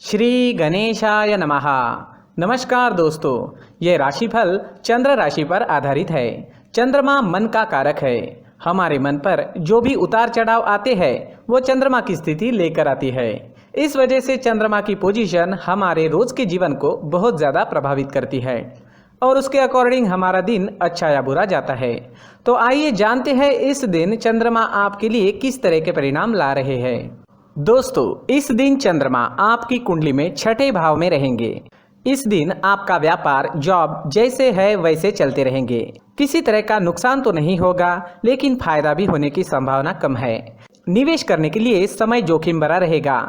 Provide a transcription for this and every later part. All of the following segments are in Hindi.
श्री गणेशाय नमः। नमस्कार दोस्तों, ये राशिफल चंद्र राशि पर आधारित है। चंद्रमा मन का कारक है। हमारे मन पर जो भी उतार चढ़ाव आते हैं वो चंद्रमा की स्थिति लेकर आती है। इस वजह से चंद्रमा की पोजीशन हमारे रोज के जीवन को बहुत ज़्यादा प्रभावित करती है और उसके अकॉर्डिंग हमारा दिन अच्छा या बुरा जाता है। तो आइए जानते हैं इस दिन चंद्रमा आपके लिए किस तरह के परिणाम ला रहे हैं। दोस्तों, इस दिन चंद्रमा आपकी कुंडली में छठे भाव में रहेंगे। इस दिन आपका व्यापार, जॉब जैसे है वैसे चलते रहेंगे। किसी तरह का नुकसान तो नहीं होगा, लेकिन फायदा भी होने की संभावना कम है। निवेश करने के लिए समय जोखिम भरा रहेगा।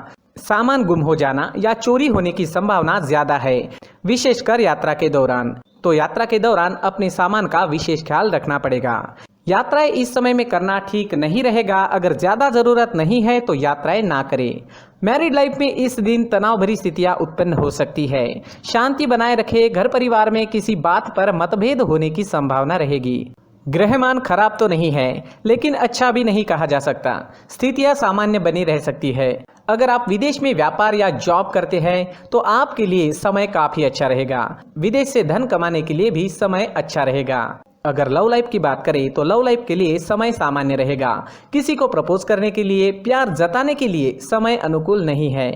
सामान गुम हो जाना या चोरी होने की संभावना ज्यादा है, विशेषकर यात्रा के दौरान। तो यात्रा के दौरान अपने सामान का विशेष ख्याल रखना पड़ेगा। यात्राएं इस समय में करना ठीक नहीं रहेगा। अगर ज्यादा जरूरत नहीं है तो यात्राएं ना करें। मैरिड लाइफ में इस दिन तनाव भरी स्थितियां उत्पन्न हो सकती है। शांति बनाए रखें। घर परिवार में किसी बात पर मतभेद होने की संभावना रहेगी। ग्रहमान खराब तो नहीं है, लेकिन अच्छा भी नहीं कहा जा सकता। स्थितियां सामान्य बनी रह सकती है। अगर आप विदेश में व्यापार या जॉब करते हैं तो आपके लिए समय काफी अच्छा रहेगा। विदेश से धन कमाने के लिए भी समय अच्छा रहेगा। अगर लव लाइफ की बात करें तो लव लाइफ के लिए समय सामान्य रहेगा। किसी को प्रपोज करने के लिए, प्यार जताने के लिए समय अनुकूल नहीं है।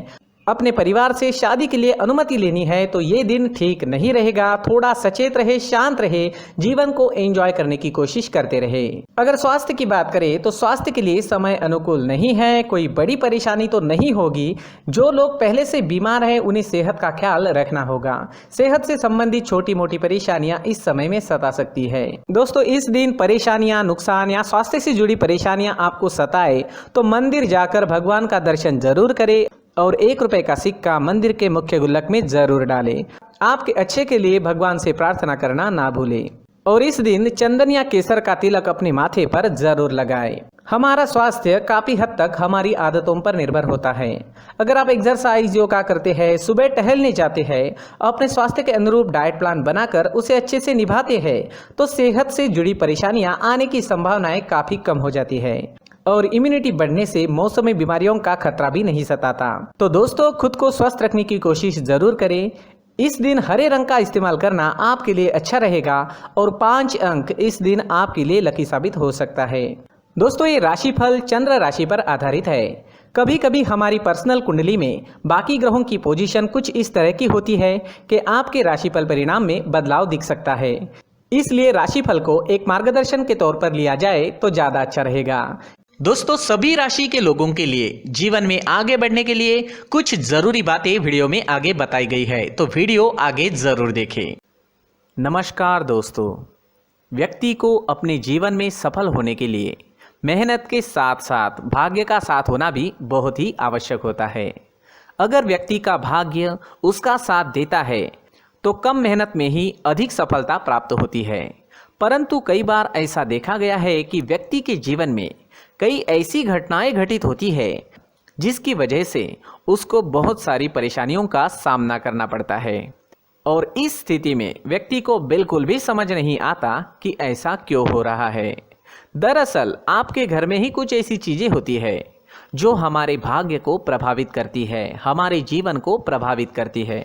अपने परिवार से शादी के लिए अनुमति लेनी है तो ये दिन ठीक नहीं रहेगा। थोड़ा सचेत रहे, शांत रहे, जीवन को एंजॉय करने की कोशिश करते रहे। अगर स्वास्थ्य की बात करें तो स्वास्थ्य के लिए समय अनुकूल नहीं है। कोई बड़ी परेशानी तो नहीं होगी। जो लोग पहले से बीमार हैं उन्हें सेहत का ख्याल रखना होगा। सेहत से संबंधित छोटी मोटी परेशानियां इस समय में सता सकती है। दोस्तों, इस दिन परेशानियां, नुकसान या स्वास्थ्य से जुड़ी परेशानियां आपको सताए तो मंदिर जाकर भगवान का दर्शन जरूर करें और 1 रुपए का सिक्का मंदिर के मुख्य गुल्लक में जरूर डालें। आपके अच्छे के लिए भगवान से प्रार्थना करना ना भूलें। और इस दिन चंदन या केसर का तिलक अपने माथे पर जरूर लगाएं। हमारा स्वास्थ्य काफी हद तक हमारी आदतों पर निर्भर होता है। अगर आप एक्सरसाइज, योगा करते हैं, सुबह टहलने जाते हैं, अपने स्वास्थ्य के अनुरूप डाइट प्लान बनाकर उसे अच्छे से निभाते हैं तो सेहत से जुड़ी परेशानियां आने की संभावनाएं काफी कम हो जाती है और इम्यूनिटी बढ़ने से मौसमी बीमारियों का खतरा भी नहीं सताता। तो दोस्तों, खुद को स्वस्थ रखने की कोशिश जरूर करें। इस दिन हरे रंग का इस्तेमाल करना आपके लिए अच्छा रहेगा और 5 अंक इस दिन आपके लिए लकी साबित हो सकता है। दोस्तों, ये राशिफल चंद्र राशि पर आधारित है। कभी कभी हमारी पर्सनल कुंडली में बाकी ग्रहों की पोजीशन कुछ इस तरह की होती है कि आपके राशिफल परिणाम में बदलाव दिख सकता है। इसलिए राशिफल को एक मार्गदर्शन के तौर पर लिया जाए तो ज्यादा अच्छा रहेगा। दोस्तों, सभी राशि के लोगों के लिए जीवन में आगे बढ़ने के लिए कुछ जरूरी बातें वीडियो में आगे बताई गई है, तो वीडियो आगे जरूर देखें। नमस्कार दोस्तों, व्यक्ति को अपने जीवन में सफल होने के लिए मेहनत के साथ साथ भाग्य का साथ होना भी बहुत ही आवश्यक होता है। अगर व्यक्ति का भाग्य उसका साथ देता है तो कम मेहनत में ही अधिक सफलता प्राप्त होती है। परंतु कई बार ऐसा देखा गया है कि व्यक्ति के जीवन में कई ऐसी घटनाएं घटित होती है जिसकी वजह से उसको बहुत सारी परेशानियों का सामना करना पड़ता है और इस स्थिति में व्यक्ति को बिल्कुल भी समझ नहीं आता कि ऐसा क्यों हो रहा है। दरअसल आपके घर में ही कुछ ऐसी चीजें होती है जो हमारे भाग्य को प्रभावित करती है, हमारे जीवन को प्रभावित करती है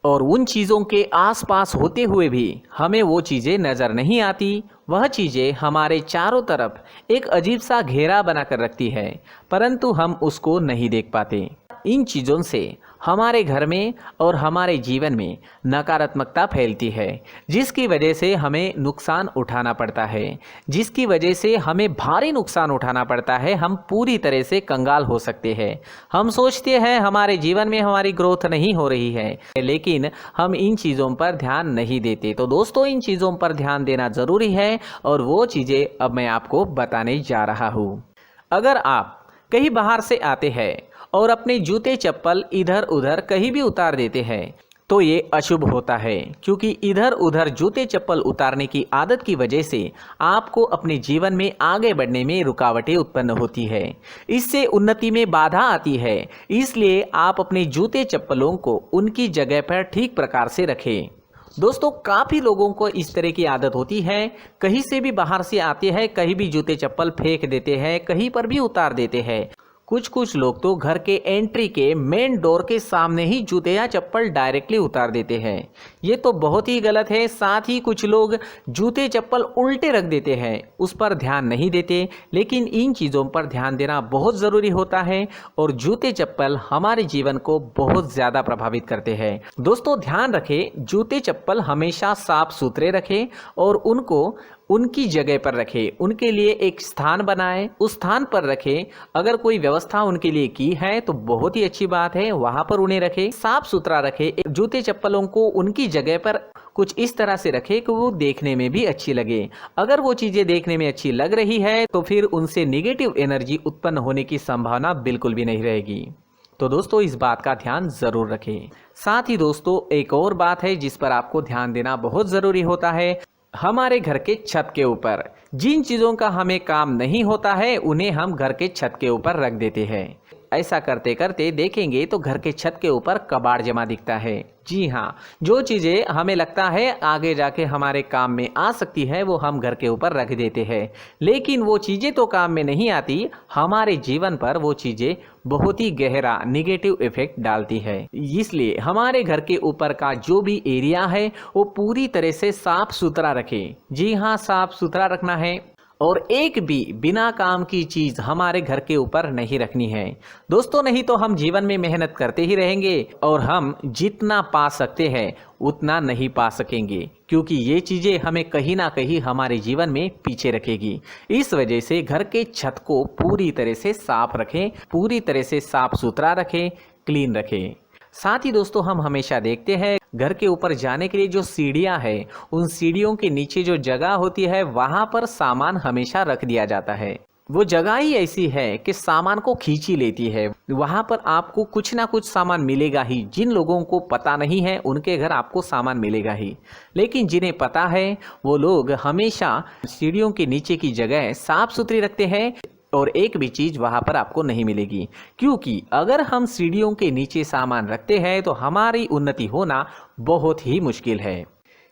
और उन चीज़ों के आसपास होते हुए भी हमें वो चीज़ें नज़र नहीं आती। वह चीज़ें हमारे चारों तरफ एक अजीब सा घेरा बनाकर रखती है, परंतु हम उसको नहीं देख पाते। इन चीज़ों से हमारे घर में और हमारे जीवन में नकारात्मकता फैलती है, जिसकी वजह से हमें नुकसान उठाना पड़ता है, जिसकी वजह से हमें भारी नुकसान उठाना पड़ता है। हम पूरी तरह से कंगाल हो सकते हैं। हम सोचते हैं हमारे जीवन में हमारी ग्रोथ नहीं हो रही है, लेकिन हम इन चीज़ों पर ध्यान नहीं देते। तो दोस्तों, इन चीज़ों पर ध्यान देना ज़रूरी है और वो चीज़ें अब मैं आपको बताने जा रहा हूँ। अगर आप कहीं बाहर से आते हैं और अपने जूते चप्पल इधर उधर कहीं भी उतार देते हैं तो ये अशुभ होता है, क्योंकि इधर उधर जूते चप्पल उतारने की आदत की वजह से आपको अपने जीवन में आगे बढ़ने में रुकावटें उत्पन्न होती है। इससे उन्नति में बाधा आती है। इसलिए आप अपने जूते चप्पलों को उनकी जगह पर ठीक प्रकार से रखें। दोस्तों, काफ़ी लोगों को इस तरह की आदत होती है, कहीं से भी बाहर से आते हैं, कहीं भी जूते चप्पल फेंक देते हैं, कहीं पर भी उतार देते हैं। कुछ कुछ लोग तो घर के एंट्री के मेन डोर के सामने ही जूते या चप्पल डायरेक्टली उतार देते हैं। ये तो बहुत ही गलत है। साथ ही कुछ लोग जूते चप्पल उल्टे रख देते हैं, उस पर ध्यान नहीं देते। लेकिन इन चीज़ों पर ध्यान देना बहुत ज़रूरी होता है और जूते चप्पल हमारे जीवन को बहुत ज़्यादा प्रभावित करते हैं। दोस्तों ध्यान रखें, जूते चप्पल हमेशा साफ सुथरे रखें और उनको उनकी जगह पर रखें। उनके लिए एक स्थान बनाएं, उस स्थान पर रखें। अगर कोई व्यवस्था उनके लिए की है तो बहुत ही अच्छी बात है, वहां पर उन्हें रखें। साफ सुथरा रखें। जूते चप्पलों को उनकी जगह पर कुछ इस तरह से रखें कि वो देखने में भी अच्छी लगे। अगर वो चीज़ें देखने में अच्छी लग रही है तो फिर उनसे नेगेटिव एनर्जी उत्पन्न होने की संभावना बिल्कुल भी नहीं रहेगी। तो दोस्तों इस बात का ध्यान ज़रूर रखें। साथ ही दोस्तों एक और बात है जिस पर आपको ध्यान देना बहुत ज़रूरी होता है। हमारे घर के छत के ऊपर जिन चीज़ों का हमें काम नहीं होता है उन्हें हम घर के छत के ऊपर रख देते हैं। ऐसा करते करते देखेंगे तो घर के छत के ऊपर कबाड़ जमा दिखता है। जी हाँ, जो चीज़ें हमें लगता है आगे जाके हमारे काम में आ सकती है वो हम घर के ऊपर रख देते हैं, लेकिन वो चीज़ें तो काम में नहीं आती। हमारे जीवन पर वो चीज़ें बहुत ही गहरा नेगेटिव इफेक्ट डालती है। इसलिए हमारे घर के ऊपर का जो भी एरिया है वो पूरी तरह से साफ सुथरा रखें। जी हाँ, साफ सुथरा रखना है और एक भी बिना काम की चीज़ हमारे घर के ऊपर नहीं रखनी है। दोस्तों नहीं तो हम जीवन में मेहनत करते ही रहेंगे और हम जितना पा सकते हैं उतना नहीं पा सकेंगे, क्योंकि ये चीज़ें हमें कहीं ना कहीं हमारे जीवन में पीछे रखेगी। इस वजह से घर के छत को पूरी तरह से साफ रखें, पूरी तरह से साफ सुथरा रखें, क्लीन रखें। साथ ही दोस्तों हम हमेशा देखते हैं घर के ऊपर जाने के लिए जो सीढ़ियां हैं, उन सीढ़ियों के नीचे जो जगह होती है वहां पर सामान हमेशा रख दिया जाता है। वो जगह ही ऐसी है कि सामान को खींच ही लेती है। वहां पर आपको कुछ ना कुछ सामान मिलेगा ही। जिन लोगों को पता नहीं है उनके घर आपको सामान मिलेगा ही, लेकिन जिन्हें पता है वो लोग हमेशा सीढ़ियों के नीचे की जगह साफ सुथरी रखते हैं और एक भी चीज़ वहाँ पर आपको नहीं मिलेगी। क्योंकि अगर हम सीढ़ियों के नीचे सामान रखते हैं तो हमारी उन्नति होना बहुत ही मुश्किल है।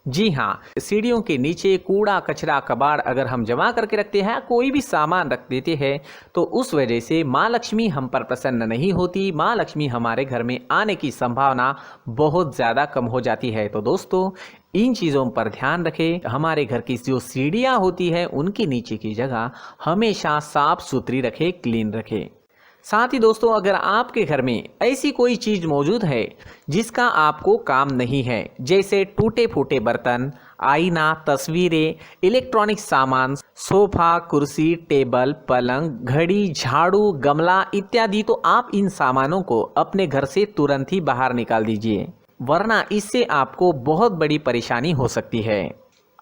जी हाँ, सीढ़ियों के नीचे कूड़ा कचरा कबाड़ अगर हम जमा करके रखते हैं, कोई भी सामान रख देते हैं, तो उस वजह से माँ लक्ष्मी हम पर प्रसन्न नहीं होती। माँ लक्ष्मी हमारे घर में आने की संभावना बहुत ज़्यादा कम हो जाती है। तो दोस्तों इन चीज़ों पर ध्यान रखें। हमारे घर की जो सीढ़ियाँ होती है उनके नीचे की जगह हमेशा साफ सुथरी रखें, क्लीन रखें। साथ ही दोस्तों अगर आपके घर में ऐसी कोई चीज़ मौजूद है जिसका आपको काम नहीं है, जैसे टूटे फूटे बर्तन, आईना, तस्वीरें, इलेक्ट्रॉनिक सामान, सोफा, कुर्सी, टेबल, पलंग, घड़ी, झाड़ू, गमला इत्यादि, तो आप इन सामानों को अपने घर से तुरंत ही बाहर निकाल दीजिए, वरना इससे आपको बहुत बड़ी परेशानी हो सकती है।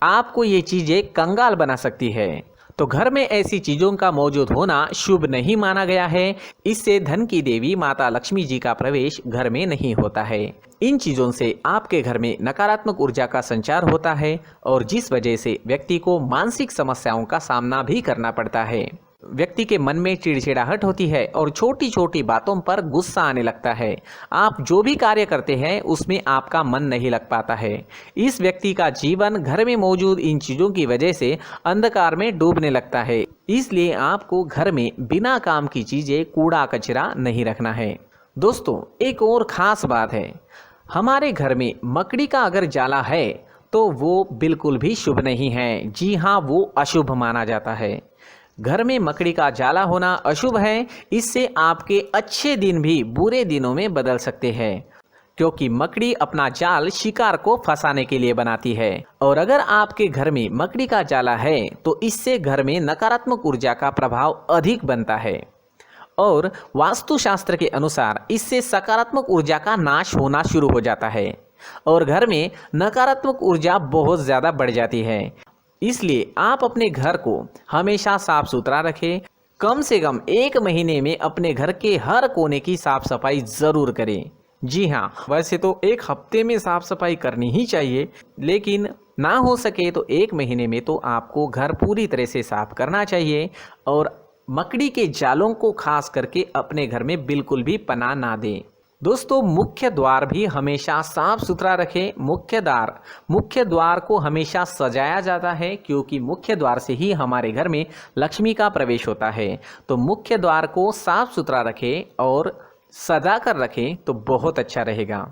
आपको ये चीज़ें कंगाल बना सकती है। तो घर में ऐसी चीज़ों का मौजूद होना शुभ नहीं माना गया है। इससे धन की देवी माता लक्ष्मी जी का प्रवेश घर में नहीं होता है। इन चीज़ों से आपके घर में नकारात्मक ऊर्जा का संचार होता है और जिस वजह से व्यक्ति को मानसिक समस्याओं का सामना भी करना पड़ता है। व्यक्ति के मन में चिड़चिड़ाहट होती है और छोटी छोटी बातों पर गुस्सा आने लगता है। आप जो भी कार्य करते हैं उसमें आपका मन नहीं लग पाता है। इस व्यक्ति का जीवन घर में मौजूद इन चीज़ों की वजह से अंधकार में डूबने लगता है। इसलिए आपको घर में बिना काम की चीज़ें, कूड़ा कचरा नहीं रखना है। दोस्तों एक और ख़ास बात है, हमारे घर में मकड़ी का अगर जाला है तो वो बिल्कुल भी शुभ नहीं है। जी हाँ, वो अशुभ माना जाता है। घर में मकड़ी का जाला होना अशुभ है। इससे आपके अच्छे दिन भी बुरे दिनों में बदल सकते हैं, क्योंकि मकड़ी अपना जाल शिकार को फंसाने के लिए बनाती है। और अगर आपके घर में मकड़ी का जाला है तो इससे घर में नकारात्मक ऊर्जा का प्रभाव अधिक बनता है और वास्तुशास्त्र के अनुसार इससे सकारात्मक ऊर्जा का नाश होना शुरू हो जाता है और घर में नकारात्मक ऊर्जा बहुत ज़्यादा बढ़ जाती है। इसलिए आप अपने घर को हमेशा साफ सुथरा रखें। कम से कम 1 महीने में अपने घर के हर कोने की साफ सफाई ज़रूर करें। जी हाँ, वैसे तो 1 हफ्ते में साफ सफाई करनी ही चाहिए, लेकिन ना हो सके तो 1 महीने में तो आपको घर पूरी तरह से साफ करना चाहिए। और मकड़ी के जालों को खास करके अपने घर में बिल्कुल भी पनाह ना दें। दोस्तों मुख्य द्वार भी हमेशा साफ सुथरा रखें। मुख्य द्वार को हमेशा सजाया जाता है, क्योंकि मुख्य द्वार से ही हमारे घर में लक्ष्मी का प्रवेश होता है। तो मुख्य द्वार को साफ सुथरा रखें और सजा कर रखें तो बहुत अच्छा रहेगा।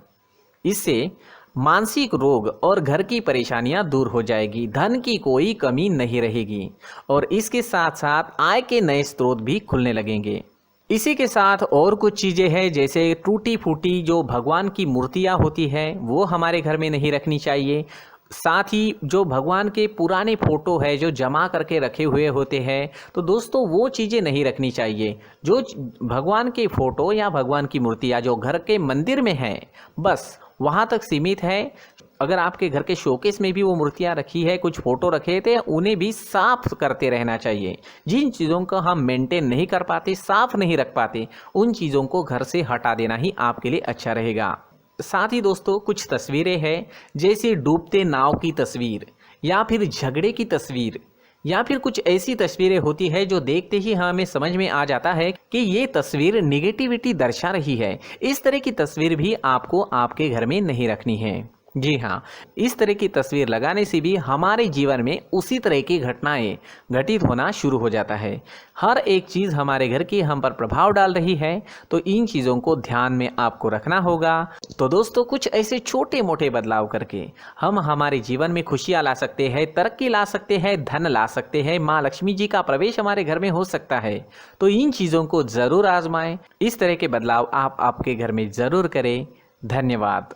इससे मानसिक रोग और घर की परेशानियां दूर हो जाएगी, धन की कोई कमी नहीं रहेगी और इसके साथ साथ आय के नए स्रोत भी खुलने लगेंगे। इसी के साथ और कुछ चीज़ें हैं, जैसे टूटी फूटी जो भगवान की मूर्तियां होती है वो हमारे घर में नहीं रखनी चाहिए। साथ ही जो भगवान के पुराने फोटो है जो जमा करके रखे हुए होते हैं, तो दोस्तों वो चीज़ें नहीं रखनी चाहिए। जो भगवान के फोटो या भगवान की मूर्तियां जो घर के मंदिर में हैं, बस वहाँ तक सीमित है। अगर आपके घर के शोकेस में भी वो मूर्तियां रखी है, कुछ फोटो रखे थे, उन्हें भी साफ करते रहना चाहिए। जिन चीज़ों को हम मेंटेन नहीं कर पाते, साफ नहीं रख पाते, उन चीज़ों को घर से हटा देना ही आपके लिए अच्छा रहेगा। साथ ही दोस्तों कुछ तस्वीरें हैं, जैसे डूबते नाव की तस्वीर या फिर झगड़े की तस्वीर या फिर कुछ ऐसी तस्वीरें होती है जो देखते ही हमें समझ में आ जाता है कि ये तस्वीर निगेटिविटी दर्शा रही है। इस तरह की तस्वीर भी आपको आपके घर में नहीं रखनी है। जी हाँ, इस तरह की तस्वीर लगाने से भी हमारे जीवन में उसी तरह की घटनाएं घटित होना शुरू हो जाता है। हर एक चीज़ हमारे घर की हम पर प्रभाव डाल रही है, तो इन चीज़ों को ध्यान में आपको रखना होगा। तो दोस्तों कुछ ऐसे छोटे मोटे बदलाव करके हम हमारे जीवन में खुशियाँ ला सकते हैं, तरक्की ला सकते हैं, धन ला सकते हैं, माँ लक्ष्मी जी का प्रवेश हमारे घर में हो सकता है। तो इन चीज़ों को ज़रूर आजमाएं। इस तरह के बदलाव आप आपके घर में ज़रूर करें। धन्यवाद।